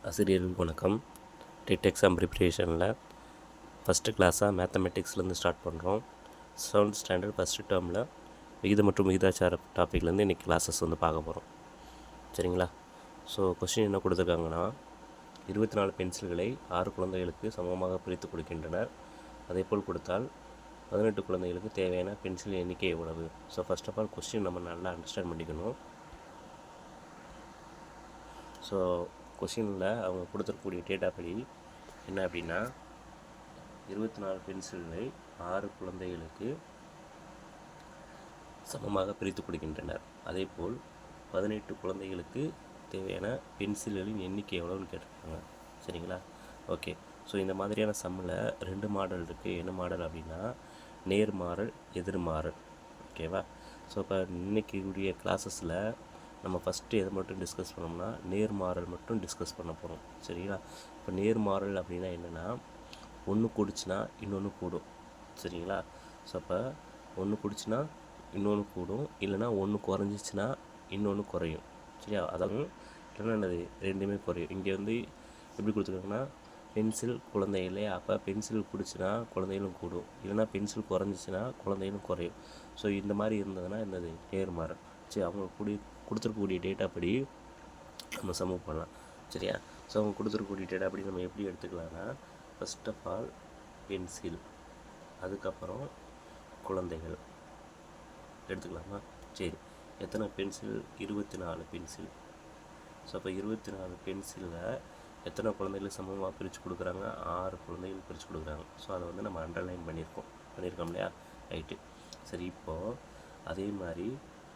ஆசிரியர்களுக்கு வணக்கம். TET exam ப்ரிப்ரேஷனில் first கிளாஸாக மேத்தமெட்டிக்ஸ்லேருந்து ஸ்டார்ட் பண்ணுறோம். 7th ஸ்டாண்டர்ட் ஃபஸ்ட்டு டேர்மில் விகிதம் மற்றும் விகிதாச்சார டாப்பிக்லேருந்து இன்றைக்கி கிளாஸஸ் பார்க்க போகிறோம். சரிங்களா? ஸோ கொஸ்டின் என்ன கொடுத்துருக்காங்கன்னா, 24 பென்சில்களை 6 குழந்தைகளுக்கு சமமாக பிரித்து கொடுக்கின்றனர். அதேபோல் கொடுத்தால் 18 குழந்தைகளுக்கு தேவையான பென்சில் எண்ணிக்கை எவ்வளவு? So first of all question நம்ம நல்லா அண்டர்ஸ்டாண்ட் பண்ணிக்கணும். ஸோ கொஷினில் அவங்க கொடுத்துருக்கக்கூடிய டேட்டா படி என்ன அப்படின்னா, 24 பென்சில்களை 6 குழந்தைகளுக்கு சமமாக பிரித்து கொடுக்கின்றனர். அதேபோல் 18 குழந்தைகளுக்கு தேவையான பென்சில்களின் எண்ணிக்கை எவ்வளோன்னு கேட்டிருக்காங்க. சரிங்களா? ஓகே. ஸோ இந்த மாதிரியான சம்மில் 2 மாடல் இருக்குது. என்ன மாடல் அப்படின்னா, நேர்மாறல், எதிர்மாறல். ஓகேவா? ஸோ இப்போ இன்றைக்கி கூடிய கிளாஸஸில் நம்ம ஃபஸ்ட்டு எதை மட்டும் டிஸ்கஸ் பண்ணோம்னா, நேர்மாறல் மட்டும் டிஸ்கஸ் பண்ண போகிறோம். சரிங்களா? இப்போ நேர்மாறல் அப்படின்னா என்னென்னா, ஒன்று கூடுச்சுன்னா இன்னொன்று கூடும். சரிங்களா? ஸோ அப்போ ஒன்று கூடுச்சுன்னா இன்னொன்று கூடும், இல்லைனா ஒன்று குறைஞ்சிச்சின்னா இன்னொன்று குறையும். சரியா? அதாவது இல்லைன்னா என்னது, ரெண்டுமே குறையும். இங்கே எப்படி கொடுத்துருக்காங்கன்னா, பென்சில் குழந்தைகளே, அப்போ பென்சில் கூடுச்சுன்னா குழந்தைகளும் கூடும், இல்லைனா பென்சில் குறைஞ்சிச்சின்னா குழந்தைகளும் குறையும். ஸோ இந்த மாதிரி இருந்ததுன்னா என்னது, நேர்மாறல். சரி, அவங்க கொடுத்துருக்கக்கூடிய டேட்டா படி நம்ம சமூக பண்ணலாம். சரியா? ஸோ அவங்க கொடுத்துருக்கக்கூடிய டேட்டா படி நம்ம எப்படி எடுத்துக்கலாம்னா, ஃபஸ்ட் ஆஃப் ஆல் பென்சில், அதுக்கப்புறம் குழந்தைகள் எடுத்துக்கலாமா? சரி, எத்தனை பென்சில்? 24 பென்சில். ஸோ அப்போ 24 பென்சிலில் எத்தனை குழந்தைகளுக்கு சமமாக பிரித்து கொடுக்குறாங்க? 6 குழந்தைகள் பிரித்து கொடுக்குறாங்க. ஸோ அதை நம்ம அண்டர்லைன் பண்ணியிருக்கோம் இல்லையா? ரைட்டு. சரி, இப்போது அதே மாதிரி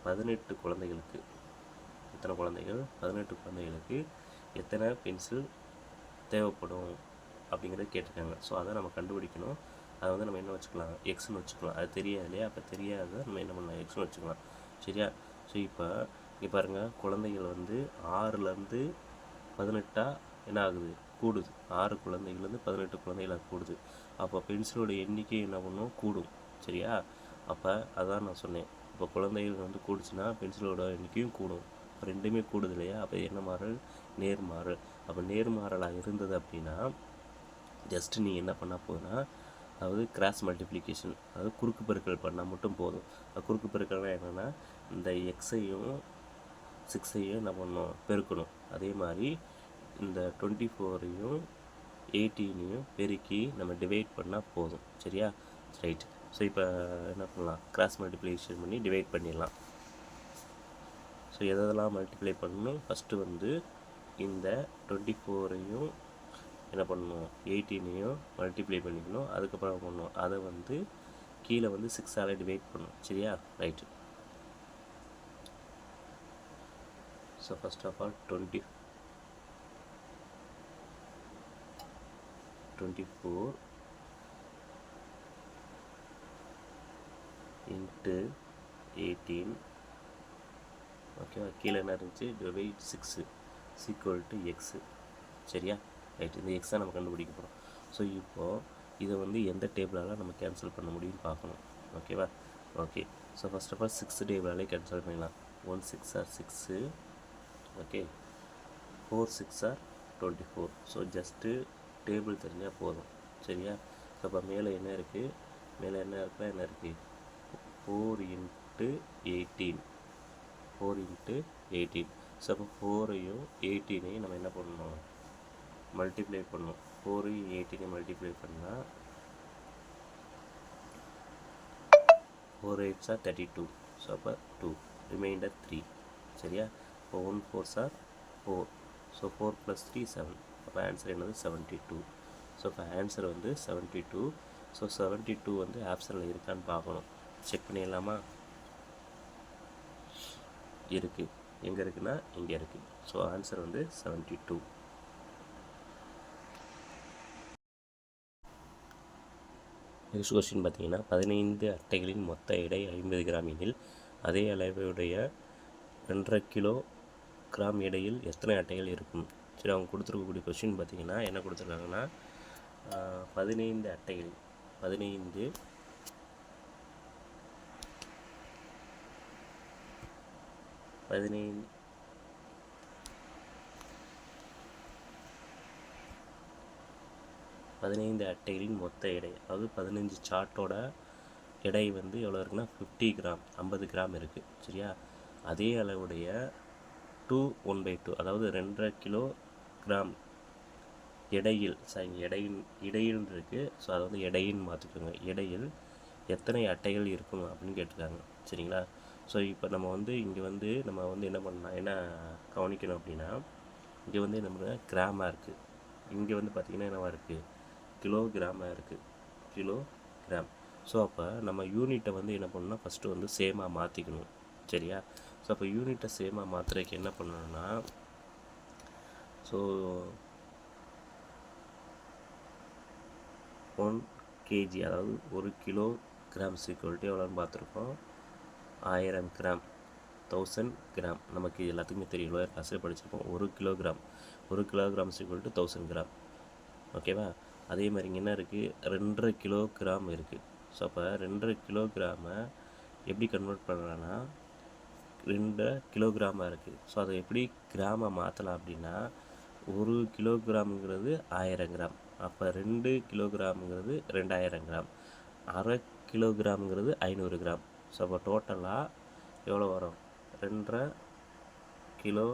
18 குழந்தைகளுக்கு எத்தனை குழந்தைகள்? 18 குழந்தைகளுக்கு எத்தனை பென்சில் தேவைப்படும் அப்படிங்கிறத கேட்டிருக்காங்க. ஸோ அதை நம்ம கண்டுபிடிக்கணும். அதை நம்ம என்ன வச்சுக்கலாம்? எக்ஸ்னு வச்சுக்கலாம். அது தெரியாது இல்லையா? அப்போ தெரியாத நம்ம என்ன பண்ணலாம்? எக்ஸ்னு வச்சுக்கலாம். சரியா? ஸோ இப்போ இங்கே பாருங்கள், குழந்தைகள் 6லேருந்து 18 என்ன ஆகுது? கூடுது. 6 குழந்தைகள்லேருந்து 18 குழந்தைகளாக கூடுது. அப்போ பென்சிலோட எண்ணிக்கை என்ன பண்ணும்? கூடும். சரியா? அப்போ அதான் நான் சொன்னேன், இப்போ குழந்தைகள் கூடுச்சுன்னா பென்சிலோட எண்ணிக்கையும் கூடும். ரெண்டுமே கூடுது இல்லையா? அப்போ என்ன மாறல்? நேர்மாறல். அப்போ நேர்மாறலாக இருந்தது அப்படின்னா ஜஸ்ட்டு நீ என்ன பண்ணால் போதுன்னா, அதாவது கிராஸ் மல்டிப்ளிகேஷன், அதாவது குறுக்கு பெருக்கல் பண்ணால் மட்டும் போதும். குறுக்கு பெருக்கல்னால் என்னென்னா, இந்த எக்ஸையும் 6ஐயும் என்ன பண்ணணும்? பெருக்கணும். அதே மாதிரி இந்த 24ஐயும் 18ஐயும் பெருக்கி நம்ம டிவைட் பண்ணால் போதும். சரியா? ரைட். ஸோ இப்போ என்ன பண்ணலாம்? கிராஸ் மல்டிப்ளிகேஷன் பண்ணி டிவைட் பண்ணிடலாம். ஸோ எதெல்லாம் மல்டிப்ளை பண்ணணும்? ஃபஸ்ட்டு இந்த 24ஐயும் என்ன பண்ணணும்? 18ஐயும் மல்டிப்ளை பண்ணிக்கணும். அதுக்கப்புறம் பண்ணணும், அதை கீழே 6ஆல் டிவைட் பண்ணணும். சரியா? Right. So first of all 24 into 18. ஓகேவா? கீழே என்ன இருந்துச்சு? Divide 6 equal to X. சரியா? ரைட். இந்த எக்ஸை நம்ம கண்டுபிடிக்க போகிறோம். ஸோ இப்போது இதை எந்த டேபிளால் நம்ம கேன்சல் பண்ண முடியும்னு பார்க்கணும். ஓகேவா? Okay. So first of all 6 டேபிளாலே கேன்சல் பண்ணிடலாம். 1 6 are 6. Okay. 4 6 are 24. So just table தெரிஞ்சால் போதும். சரியா? ஸோ அப்போ மேலே என்ன இருக்குது? மேலே என்ன இருக்குது? 4 இன்ட்டு 18. 4 இன்ட்டு 18. ஸோ அப்போ 4ஐயும் 18ஐயும் நம்ம என்ன பண்ணணும்? மல்டிப்ளை பண்ணணும். 4ஐயும் 18ஐயும் மல்டிப்ளை பண்ணால் 4 8s are 32. ஸோ அப்போ 2, ரிமைண்டர் 3. சரியா? இப்போ 1 4s are 4. ஸோ 4 + 3 7. அப்போ ஆன்சர் என்னது? 72. ஸோ இப்போ ஆன்சர் 72. ஸோ 72 ஆப்ஷனில் இருக்கான்னு பார்க்கணும். செக் பண்ணிடலாமா? இருக்குது. எங்கே இருக்குன்னா இங்கே இருக்குது. So answer 72. நெக்ஸ்ட் கொஸ்டின் பார்த்தீங்கன்னா, 15 அட்டைகளின் மொத்த எடை 50 கிராம் எனில் அதே அளவுடைய 2.5 கிலோ கிராம் எடையில் எத்தனை அட்டைகள் இருக்கும்? சரி, அவங்க கொடுத்துருக்கக்கூடிய கொஸ்டின் பார்த்தீங்கன்னா என்ன கொடுத்துருக்காங்கன்னா, 15 அட்டைகள், 15 15 15 அட்டைகளின் மொத்த எடை, அதாவது 15 சார்ட்டோட எடை வந்து எவ்வளோ இருக்குன்னா 50 கிராம், 50 கிராம் இருக்குது. சரியா? அதே அளவுடைய 1/2, அதாவது 2.5 கிலோ கிராம் எடையில், இடையில் இருக்குது. ஸோ அதை வந்து எடையின்னு மாற்றிக்கோங்க. எடையில் எத்தனை அட்டைகள் இருக்கும் அப்படின்னு கேட்டிருக்காங்க. சரிங்களா? ஸோ இப்போ நம்ம வந்து இங்கே வந்து நம்ம வந்து என்ன பண்ணலாம், என்ன கவனிக்கணும் அப்படின்னா, இங்கே வந்து நம்ம கிராமாக இருக்குது, இங்கே வந்து பார்த்திங்கன்னா என்னவா இருக்குது, கிலோகிராமாக இருக்குது, கிலோகிராம். ஸோ அப்போ நம்ம யூனிட்டை வந்து என்ன பண்ணணும்னா ஃபஸ்ட்டு வந்து சேமாக மாற்றிக்கணும். சரியா? ஸோ அப்போ யூனிட்டை சேமாக மாற்றுறதுக்கு என்ன பண்ணணும்னா, ஸோ 1 kg, அதாவது 1 கிலோகிராம் ஈக்குவல் டு எவ்வளோன்னு பார்த்துருக்கோம், 1000 கிராம், 1000 கிராம். நமக்கு எல்லாத்துக்குமே தெரியும், லோயர் கிளாஸில் படிச்சிருக்கோம். 1 கிலோகிராம் ஈக்குவல் டு 1000 கிராம். ஓகேவா? அதே மாதிரி இங்கே என்ன இருக்குது, 2.5 கிலோகிராம் இருக்குது. ஸோ அப்போ 2.5 கிலோகிராமை எப்படி கன்வெர்ட் பண்ணுறான்னா 2 கிலோகிராமாக இருக்குது. ஸோ அதை எப்படி கிராமாக மாற்றலாம் அப்படின்னா, 1 கிலோகிராமுங்கிறது 1000 கிராம், அப்போ 2 கிலோகிராமுங்கிறது 2000 கிராம், அரை கிலோகிராமுங்கிறது 500 கிராம். ஸோ அப்போ டோட்டலாக எவ்வளோ வரும், 2.5 கிலோ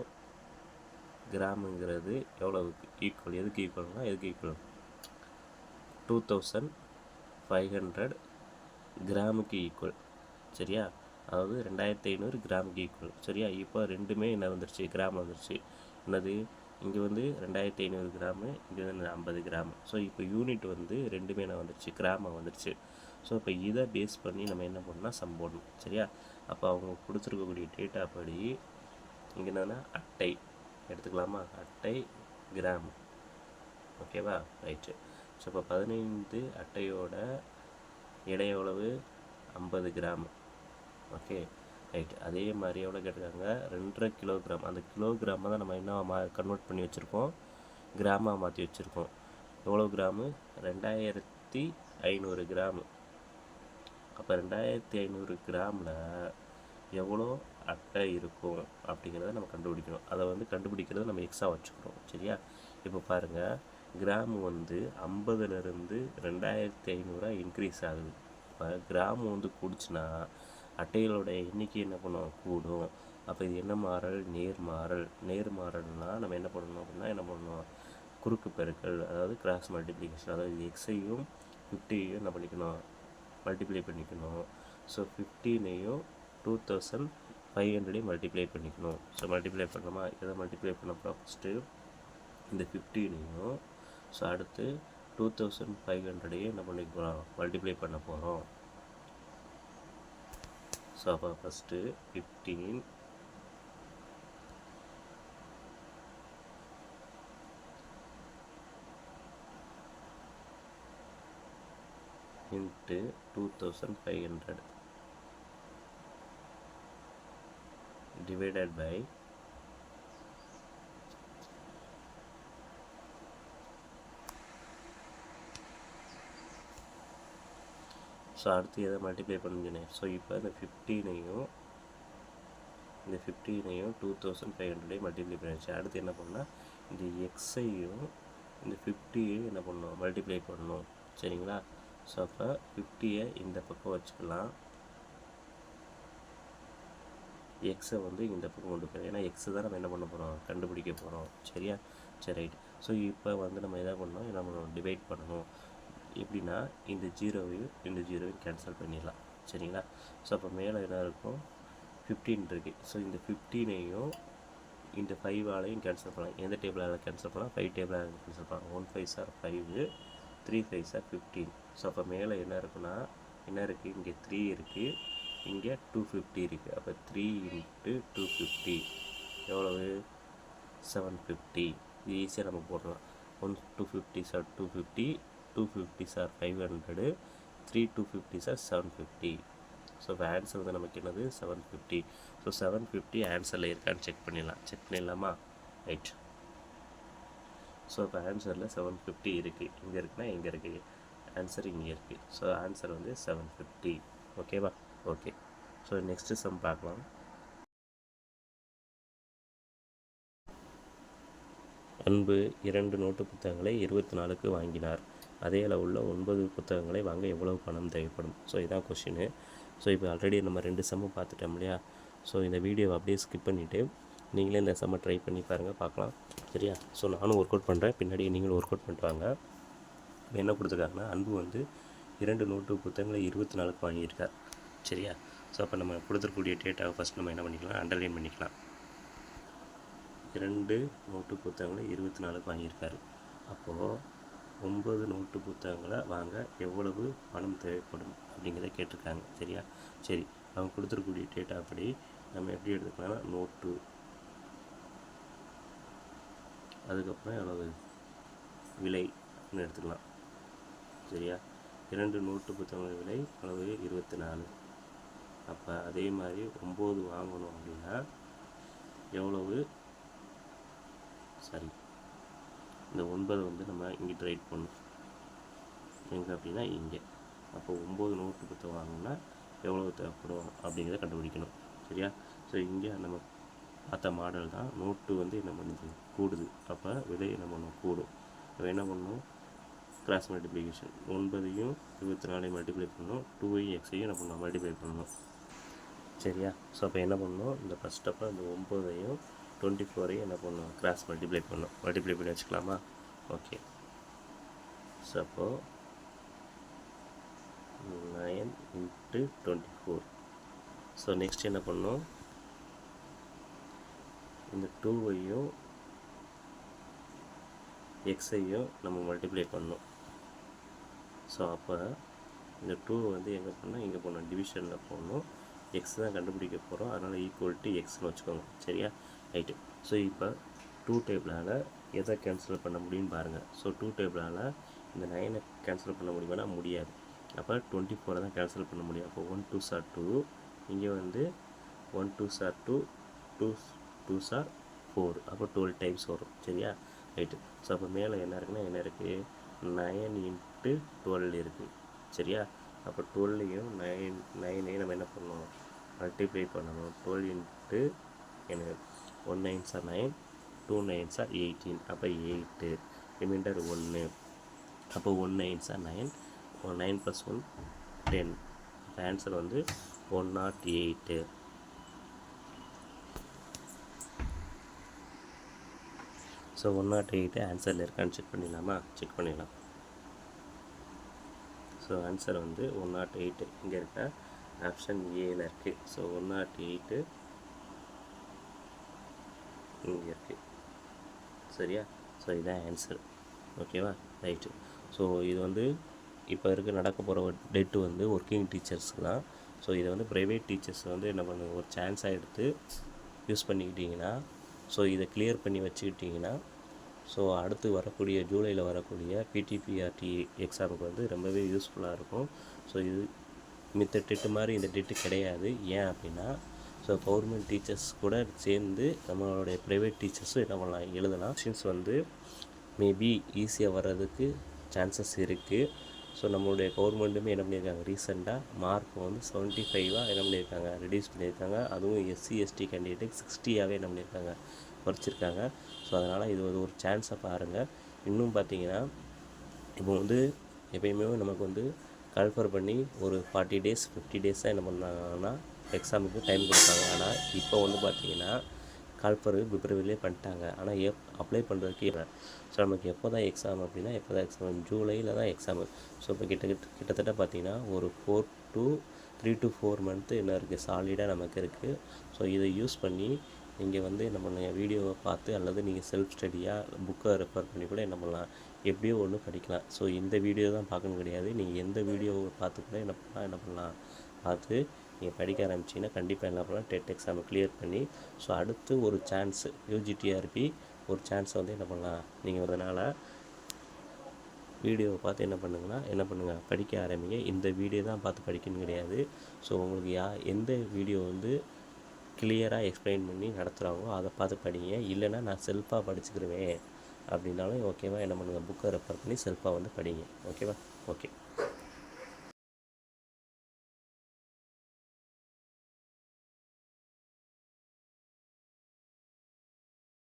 கிராமுங்கிறது எவ்வளோ ஈக்குவல், எதுக்கு ஈக்குவல்னா, எதுக்கு ஈக்குவல், 2500 கிராமுக்கு ஈக்குவல். சரியா? அதாவது 2500 கிராமுக்கு ஈக்குவல். சரியா? இப்போ ரெண்டுமே என்ன வந்துருச்சு, கிராம் வந்துருச்சு. என்னது, இங்கே வந்து 2500 கிராமு, இங்கே வந்து 50 கிராமு. ஸோ இப்போ யூனிட் வந்து ரெண்டுமே என்ன வந்துருச்சு, கிராமாக வந்துருச்சு. ஸோ இப்போ இதை பேஸ் பண்ணி நம்ம என்ன பண்ணணும்னா சம் போடணும். சரியா? அப்போ அவங்க கொடுத்துருக்கக்கூடிய டேட்டா படி இங்கே என்னென்னா அட்டை எடுத்துக்கலாமா, அட்டை கிராம். ஓகேவா? ரைட்டு. ஸோ இப்போ 15 அட்டையோட எடை எவ்வளவு, 50 கிராம். Okay, right. அதே மாதிரி எவ்வளோ கேட்டிருக்காங்க, 2.5 கிலோகிராம். அந்த கிலோகிராமை தான் நம்ம என்ன கன்வெர்ட் பண்ணி வச்சுருக்கோம், கிராமாக மாற்றி வச்சுருக்கோம். எவ்வளோ கிராமு, 2500 கிராமு. அப்போ 2500 கிராமில் எவ்வளோ அட்டை இருக்கும் அப்படிங்கிறத நம்ம கண்டுபிடிக்கணும். அதை வந்து கண்டுபிடிக்கிறத நம்ம எக்ஸாக வச்சுக்கிறோம். சரியா? இப்போ பாருங்கள், கிராம் வந்து 50லேருந்து 2500 இன்க்ரீஸ் ஆகுது. இப்போ கிராம் வந்து கூடுச்சுன்னா அட்டைகளோட எண்ணிக்கை என்ன பண்ணுவோம், கூடும். அப்போ இது என்ன மாறல், நேர்மாறல். நேர்மாறல்னால் நம்ம என்ன பண்ணணும் அப்படின்னா, என்ன பண்ணணும், குறுக்கு பெருக்கல், அதாவது கிராஸ் மல்டிப்ளிகேஷன். அதாவது எக்ஸையும் 50யும் என்ன பண்ணிக்கணும், மல்டிப்ளை பண்ணிக்கணும். ஸோ 15ஐயும் 2500 மல்டிப்ளை பண்ணிக்கணும். ஸோ மல்டிப்ளை பண்ணோமா, இதை மல்டிப்ளை பண்ணப்போ ஃபஸ்ட்டு இந்த 15ஐயும், ஸோ அடுத்து 2500ஐயும் என்ன பண்ணிக்க போகிறோம், மல்டிப்ளை பண்ண போகிறோம். ஸோ அப்போ first 15 into 2500 divided by so அடுத்து எதை மல்டிப்ளை பண்ணினேன். ஸோ இப்போ இந்த 15ஐயும் 2500 மல்டிப்ளை பண்ணிடுச்சு. அடுத்து என்ன பண்ணால் இந்த எக்ஸையும் இந்த 50ஐயும் என்ன பண்ணணும், மல்டிப்ளை பண்ணணும். சரிங்களா? ஸோ அப்போ 50ஐ இந்த பக்கம் வச்சுக்கலாம், எக்ஸை வந்து இந்த பக்கம் கொண்டு போயிடும். ஏன்னா எக்ஸை தான் நம்ம என்ன பண்ண போகிறோம், கண்டுபிடிக்க போகிறோம். சரியா? சரி, ரைட். ஸோ இப்போ வந்து நம்ம எதை பண்ணணும், என்ன பண்ணணும், டிவைட் பண்ணணும். எப்படின்னா இந்த ஜீரோவையும் கேன்சல் பண்ணிடலாம். சரிங்களா? ஸோ அப்போ மேலே என்ன இருக்கும், 15 இருக்குது. ஸோ இந்த 15ஐயும் இந்த 5ஆலையும் கேன்சல் பண்ணலாம். எந்த டேபிளால் கேன்சல் பண்ணலாம், 5 டேபிளால் கேன்சல் பண்ணலாம். 1 5s are 5, 3 5s are 15. So அப்போ மேலே என்ன இருக்குன்னா, என்ன இருக்குது, இங்கே 3 இருக்குது, இங்கே 250 இருக்குது. அப்போ 3 × 250 எவ்வளவு, 750. இது ஈஸியாக நம்ம போடலாம். 1 250s are 250, 250s are 500, 3 250s are 750. So இப்போ ஆன்சர் வந்து நமக்கு என்னது, 750. ஸோ 750 ஆன்சரில் இருக்கான்னு செக் பண்ணிடலாமா? ரைட். ஸோ இப்போ ஆன்சரில் 750 இருக்குது. இங்கே இருக்குன்னா எங்கே இருக்குது, ஆன்சர் இங்கே இருக்குது. ஸோ ஆன்சர் வந்து 750. ஓகேவா? ஓகே. ஸோ நெக்ஸ்ட்டு சம் பார்க்கலாம். அன்பு 2 நோட்டு புத்தகங்களை 24க்கு வாங்கினார். அதே அளவுள்ள 9 புத்தகங்களை வாங்க எவ்வளவு பணம் தேவைப்படும்? ஸோ இதான் கொஷினு. ஸோ இப்போ ஆல்ரெடி நம்ம 2 சம்மு பார்த்துட்டோம் இல்லையா? ஸோ இந்த வீடியோவை அப்படியே ஸ்கிப் பண்ணிவிட்டு நீங்களே இந்த சம்மை ட்ரை பண்ணி பாருங்கள், பார்க்கலாம். சரியா? ஸோ நானும் ஒர்க் அவுட் பண்ணுறேன், பின்னாடி நீங்களும் ஒர்க் அவுட் பண்ணிட்டு வாங்க. இப்போ என்ன கொடுத்துருக்காங்கன்னா, அன்பு வந்து 2 நோட்டு புத்தகங்களை 24க்கு வாங்கியிருக்கார். சரியா? ஸோ அப்போ நம்ம கொடுத்துருக்கூடிய டேட்டாவை ஃபஸ்ட் நம்ம என்ன பண்ணிக்கலாம், அண்டர்லைன் பண்ணிக்கலாம். 2 நோட்டு புத்தகங்களை 24க்கு வாங்கியிருக்காரு. அப்போது 9 நோட்டு புத்தகங்களை வாங்க எவ்வளவு பணம் தேவைப்படும் அப்படிங்கிறத கேட்டிருக்காங்க. சரியா? சரி, அவங்க கொடுத்துருக்கூடிய டேட்டா அப்படி நம்ம எப்படி எடுத்துக்கலாம்னா, நோட்டு, அதுக்கப்புறம் எவ்வளவு விலை அப்படின்னு எடுத்துக்கலாம். சரியா? 2 நோட்டு புத்தகங்கள் விலை அளவு 24. அப்போ அதே மாதிரி 9 வாங்கணும் அப்படின்னா எவ்வளவு, சரி இந்த 9 வந்து நம்ம இங்கிட்டு ரைட் பண்ணணும். எங்கே அப்படின்னா இங்கே. அப்போ 9 நோட்டு புத்தகம் வாங்கினா எவ்வளோ தேவைப்படும் அப்படிங்கிறத கண்டுபிடிக்கணும். சரியா? ஸோ இங்கே நம்ம பார்த்த மாடல் தான். நோட்டு வந்து என்ன பண்ணுது, கூடுது. அப்போ விலை என்ன பண்ணும், கூடும். இப்போ என்ன பண்ணணும், கிராஸ் மல்டிப்ளிகேஷன். 9ஐயும் 24ஐயும் மல்டிப்ளை பண்ணணும், 2ஐயும் எக்ஸையும் என்ன பண்ணணும், மல்டிப்ளை பண்ணணும். சரியா? ஸோ அப்போ என்ன பண்ணணும், இந்த ஃபஸ்ட் அப்போ இந்த 9ஐயும் 24ஐயும் என்ன பண்ணணும், கிராஸ் மல்டிப்ளை பண்ணணும். மல்டிப்ளை பண்ணி வச்சுக்கலாமா? ஓகே. ஸோ அப்போது 9 × 24. ஸோ நெக்ஸ்ட் என்ன பண்ணணும், இந்த 2ஐயும் எக்ஸையும் நம்ம மல்டிப்ளை பண்ணணும். ஸோ அப்போ இந்த 2 வந்து எங்கே போடணும், இங்கே போடணும், டிவிஷனில் போடணும். எக்ஸ் தான் கண்டுபிடிக்க போகிறோம், அதனால் ஈக்குவல் டு எக்ஸ்னு வச்சுக்கோங்க. சரியா? ரைட்டு. ஸோ இப்போ 2 டேபிளால் எதை கேன்சல் பண்ண முடியும்னு பாருங்கள். ஸோ 2 டேபிளால் இந்த 9ஐ கேன்சல் பண்ண முடியுமானா முடியாது. அப்போ 24 தான் கேன்சல் பண்ண முடியும். அப்போ 1 2s are 2, இங்கே வந்து 1 2s are 2, 2 2s are 4. அப்போ 12 டைம்ஸ் வரும். சரியா? ரைட்டு. ஸோ அப்போ மேலே என்ன இருக்குன்னா, என்ன இருக்குது, 9 × 12 இருக்குது. சரியா? அப்போ 12ஐயும் 9ஐயும் நம்ம என்ன பண்ணணும், மல்டிப்ளை பண்ணணும். 12 × என்ன, 1 9s are 9, 2 9s are 18. அப்போ 8, ரிமைண்டர் 1. அப்போ 1 9s are 9, 9 + 1 10. இப்போ ஆன்சர் வந்து 108. ஸோ 108 ஆன்சரில் இருக்கான்னு செக் பண்ணிடலாமா? செக் பண்ணிடலாம். ஸோ ஆன்சர் வந்து 108 இங்கே இருக்க ஆப்ஷன் ஏல இருக்குது. ஸோ 108 இங்கே இருக்குது. சரியா? ஸோ இதுதான் ஆன்சர். ஓகேவா? ரைட்டு. ஸோ இது வந்து இப்போ நடக்க போகிற டெட்டு வந்து ஒர்க்கிங் டீச்சர்ஸ்க்கு தான். ஸோ இதை வந்து ப்ரைவேட் டீச்சர்ஸ் வந்து என்ன பண்ணுங்க, ஒரு சான்ஸாக எடுத்து யூஸ் பண்ணிக்கிட்டிங்கன்னா, ஸோ இதை கிளியர் பண்ணி வச்சுக்கிட்டிங்கன்னா, ஸோ அடுத்து வரக்கூடிய ஜூலையில் வரக்கூடிய பிடிபிஆர்டி எக்ஸாமுக்கு வந்து ரொம்பவே யூஸ்ஃபுல்லாக இருக்கும். ஸோ இது மித்த டெட்டு மாதிரி இந்த டெட்டு கிடையாது. ஏன் அப்படின்னா, ஸோ கவர்மெண்ட் டீச்சர்ஸ் கூட சேர்ந்து நம்மளுடைய ப்ரைவேட் டீச்சர்ஸும் என்ன பண்ணலாம், எழுதலாம். கொஷின்ஸ் வந்து மேபி ஈஸியாக வர்றதுக்கு சான்சஸ் இருக்குது. ஸோ நம்மளுடைய கவர்மெண்ட்டுமே என்ன பண்ணியிருக்காங்க, ரீசெண்டாக மார்க் வந்து 75 என்ன பண்ணியிருக்காங்க, ரெடியூஸ் பண்ணியிருக்காங்க. அதுவும் எஸ்சி எஸ்டி கேண்டிடேட்டுக்கு 60ஆகவே என்ன பண்ணியிருக்காங்க, குறைச்சிருக்காங்க. ஸோ அதனால் இது ஒரு சான்ஸை பாருங்கள். இன்னும் பார்த்தீங்கன்னா, இப்போ வந்து எப்பயுமே நமக்கு வந்து கல்ஃபர் பண்ணி ஒரு 40 days 50 days தான் என்ன பண்ணாங்கன்னா எக்ஸாமுக்கு டைம் கொடுத்தாங்க. ஆனால் இப்போ வந்து பார்த்திங்கன்னா கால்ஃபர் பிப்ரவரியிலே பண்ணிட்டாங்க. ஆனால் அப்ளை பண்ணுறதுக்கு ஸோ நமக்கு எப்போ தான் எக்ஸாம் அப்படின்னா, எப்போ தான் எக்ஸாம், ஜூலையில் தான் எக்ஸாமு. ஸோ இப்போ கிட்டத்தட்ட பார்த்திங்கன்னா ஒரு 3 to 4 month என்ன இருக்குது, சாலிடாக நமக்கு இருக்குது. ஸோ இதை யூஸ் பண்ணி நீங்கள் வந்து என்ன பண்ணுங்க, வீடியோவை பார்த்து அல்லது நீங்கள் செல்ஃப் ஸ்டடியாக புக்கை ரெஃபர் பண்ணி கூட என்ன பண்ணலாம், எப்படியோ ஒன்று படிக்கலாம். ஸோ இந்த வீடியோ தான் பார்க்கணும் கிடையாது, நீங்கள் எந்த வீடியோவை பார்த்து கூட என்ன பண்ணலாம் பார்த்து நீங்கள் படிக்க ஆரம்பிச்சிங்கன்னா கண்டிப்பாக என்ன பண்ணலாம், டெட் எக்ஸாமை கிளியர் பண்ணி ஸோ அடுத்து ஒரு சான்ஸு யூஜிடிஆர்பி ஒரு சான்ஸை வந்து என்ன பண்ணலாம், நீங்கள் அதனால் வீடியோவை பார்த்து என்ன பண்ணுங்கள் படிக்க ஆரம்பிங்க. இந்த வீடியோ தான் பார்த்து படிக்கணும் கிடையாது. ஸோ உங்களுக்கு எந்த வீடியோ வந்து கிளியராக எக்ஸ்பிளைன் பண்ணி நடத்துகிறாங்களோ அதை பார்த்து படிங்க. இல்லைன்னா நான் செல்ஃபாக படிச்சுக்கிடுவேன் அப்படின்னாலும் ஓகேவா, என்ன பண்ணுங்கள், புக்கை ரெஃபர் பண்ணி செல்ஃபாக வந்து படிங்க. ஓகேவா? ஓகே.